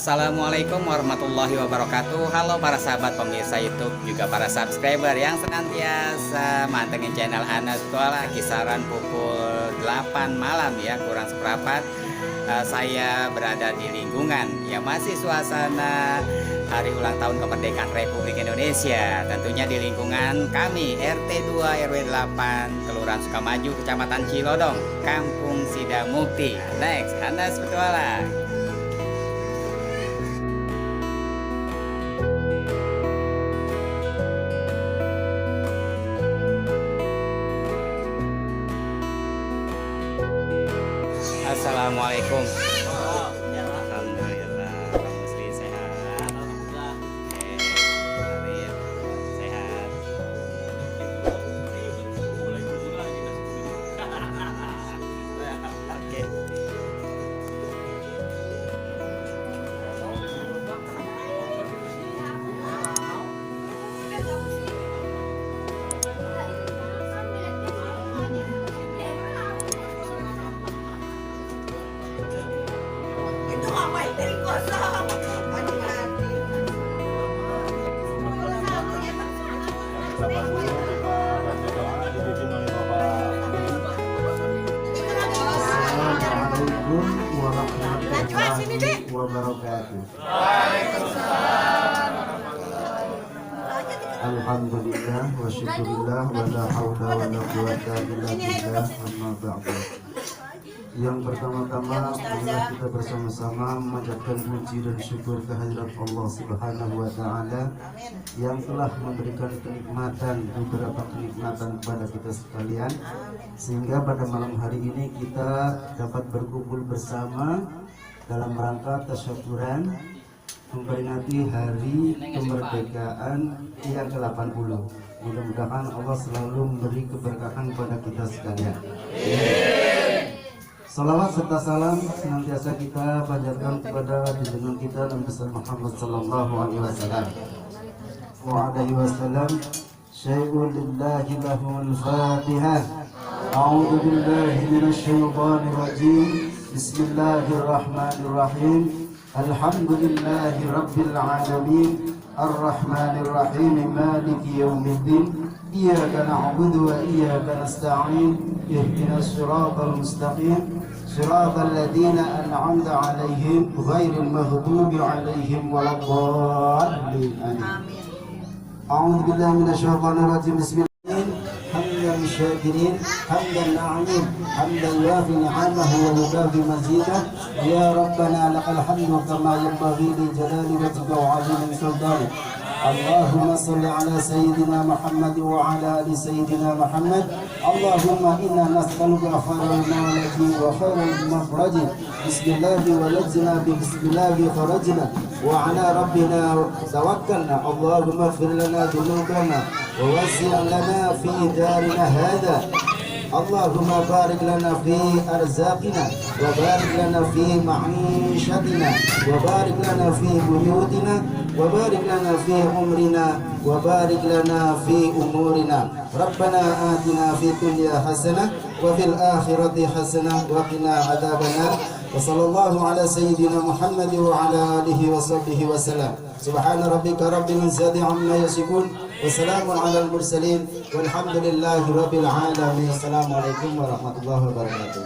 Assalamualaikum warahmatullahi wabarakatuh. Halo para sahabat pemirsa YouTube, juga para subscriber yang senantiasa mantengin channel Anas Sekolah. Kisaran pukul 8 malam ya, kurang seperempat, saya berada di lingkungan yang masih suasana hari ulang tahun kemerdekaan Republik Indonesia. Tentunya di lingkungan kami RT 2 RW 8 Kelurahan Sukamaju, Kecamatan Cilodong, Kampung Sidamukti. Next, Anas Petualang. Assalamualaikum. Alhamdulillah. Muslim sehat. Arif sehat. Oke. Assalamualaikum warahmatullahi wabarakatuh. Alhamdulillah wa syukurillah wa la hawla wa la quwwata illa billah, amma ba'du. Yang pertama-tama marilah kita bersama-sama memanjatkan puji dan syukur kehadirat Allah Subhanahu wa taala yang telah memberikan beberapa kenikmatan kepada kita sekalian, sehingga pada malam hari ini kita dapat berkumpul bersama dalam rangka tasyakuran memperingati hari kemerdekaan yang ke-80. Mudah-mudahan Allah selalu memberi keberkahan kepada kita sekalian. Salawat serta salam senantiasa kita panjatkan kepada junjungan kita Nabi besar Muhammad sallallahu alaihi wasallam. Wa alaihi wasallam. Syai'un lillahi lahul Fatihah. A'udzu billahi minasy syaithanir rajim. Bismillahirrahmanirrahim. Alhamdulillahi rabbil alamin. Ar-Rahmanir Rahim. Maliki yaumiddin. Iyyaka na'budu wa iyyaka nasta'in. Ihdinas siratal mustaqim. Siratal ladzina an'amta 'alaihim ghairil maghdubi 'alaihim waladdallin. Amin. A'udzu billahi minasy syaithanir rajim. Bismillahirrahmanirrahim. Hamdan syakirin, hamdan na'imin, hamdan yafi ni'amahu wa yukafi mazidah. Ya Rabbana lakal hamdu kama yanbaghi li jalali wajhika wa 'azimi sultanik. Allahumma salli ala sayyidina Muhammad wa ala ali sayyidina Muhammad. Allahumma inna nas'aluka khairal mawlidi wa khairal makhraji. Bismillahi walajna bi bismillahi kharajna wa ala rabbina tawakkalna. Allahumma ighfir lana dhunubana wa wasi' lana fi darina hadha. Allahumma barik lana fi arzaqina wa barik lana fi ma'ishatina wa barik lana fi buyutina wa barik lana fi umrina wa barik lana fi umurina. Rabbana atina fid dunya hasanah wa fil akhirati hasanah wa qina adzabannar. Wa sallallahu ala sayyidina Muhammad wa ala alihi wa sahbihi wa sallam. Subhana rabbika rabbil izzati amma yasifun wa salamun alal mursalin walhamdulillahi rabbil alamin. Assalamualaikum warahmatullahi wabarakatuh.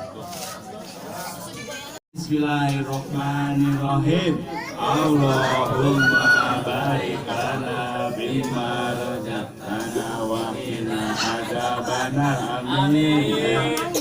Bismillahirrahmanirrahim. Allahumma barik lana bima razaqtana wa qina adzabannar. Amin.